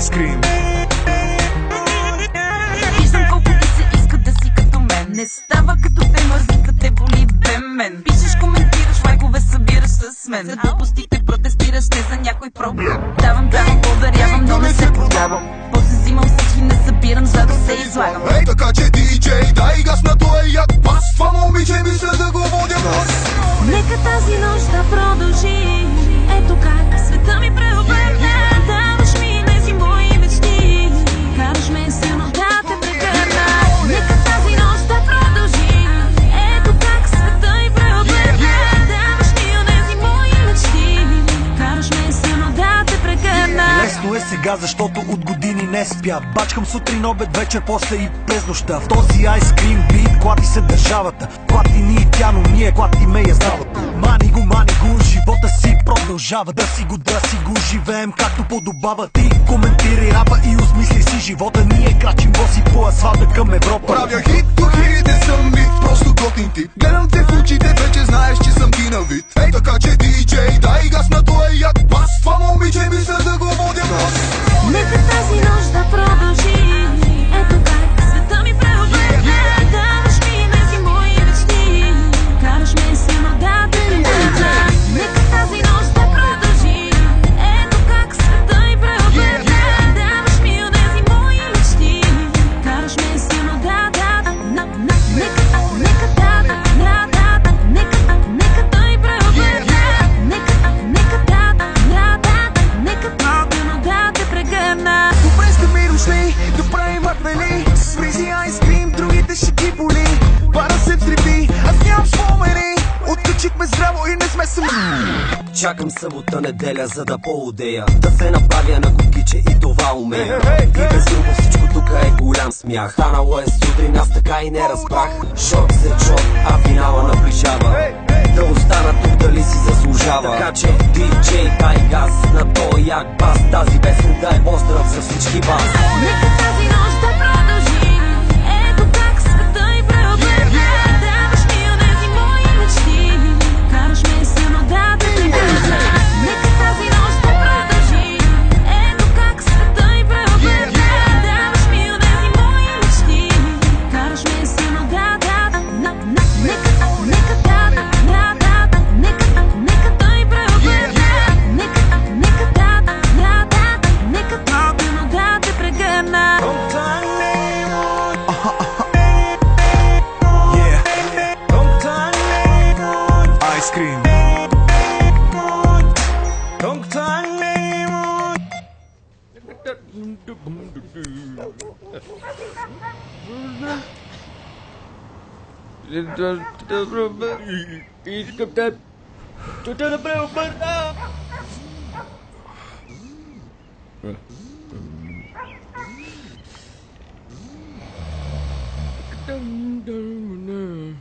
Айскрим. Виждам колко ти се иска да си като мен. Не става като те мързи, да те боли бе мен. Пишеш, коментираш, лайкове събираш с мен. За глупостите протестираш, не за някой проблем. Давам, поверявам, но не се продавам. После взимам всички, не събирам, за да се излагам. Ей, така че диджей, дай газ на този як бас. Това момиче мисля да го водя бас. Нека тази нощ да продължи. Ето как света ми преобърна. Даваш ми тези мои мечти. Караш ме силно да те прегърна. Нека тази нощ да продължи. Ето как света ми преобърна. Даваш ми тези мои мечти. Караш ме силно да те прегърна. Лесно е сега, защото от години не спя. Бачкам сутрин, обед, вечер, после и през нощта. В този айскрим бит клати се държавата. Клати ни и тя, но ние клати ме я здравата. Мани го, живота си продължава. Да си го живеем както подобава. Ти коментирай рапа и осмисли си живота. Ние крачим боси по асфалта към Европа. Правя хит, духите съм мит, просто готин тип. Гледам те в очите, вече знаеш, че съм ти на вид. Ей, така че диджей, дай газ на този як бас. Това момиче мисля да го водя бас. Нека тази нощ да продължи. Ето как света ми преобърна. Даваш ми тези мои мечти. Караш ме силно да те прегърна. Нека тази нощ да продължи. Ето как света ми преобърна. Даваш ми тези мои мечти. Караш ме силно да нека да ми преобърна. Нека те прегърна. Добре сте ми дошли, да правим аквели. С фризи айскрим, другите ще ги боли. Бара се трепи, аз нямам спомени. Откачихме здраво и не сме сами. Чакам събота, неделя, за да поудея. Да се направя на кукиче и това умея. И без друго всичко тук е голям смях. Станало е сутрин, аз така и не разбрах. Шот след шот, а финала наближава. Да остана тук, дали си заслужава. Така че диджей, дай газ на този як бас. Тази песен да е поздрав за всички вас. Нека тази нощ да продължи. Ето как света ми преобърна. Даваш ми онези мои мечти. Караш ме силно да те прегърна. Нека тази нощ да продължи. Ето как света ми преобърна. Даваш ми онези мои мечти. Караш ме силно да нека да ми преобърна. Нека да те прегърна. Айскрим. Dum dum dum.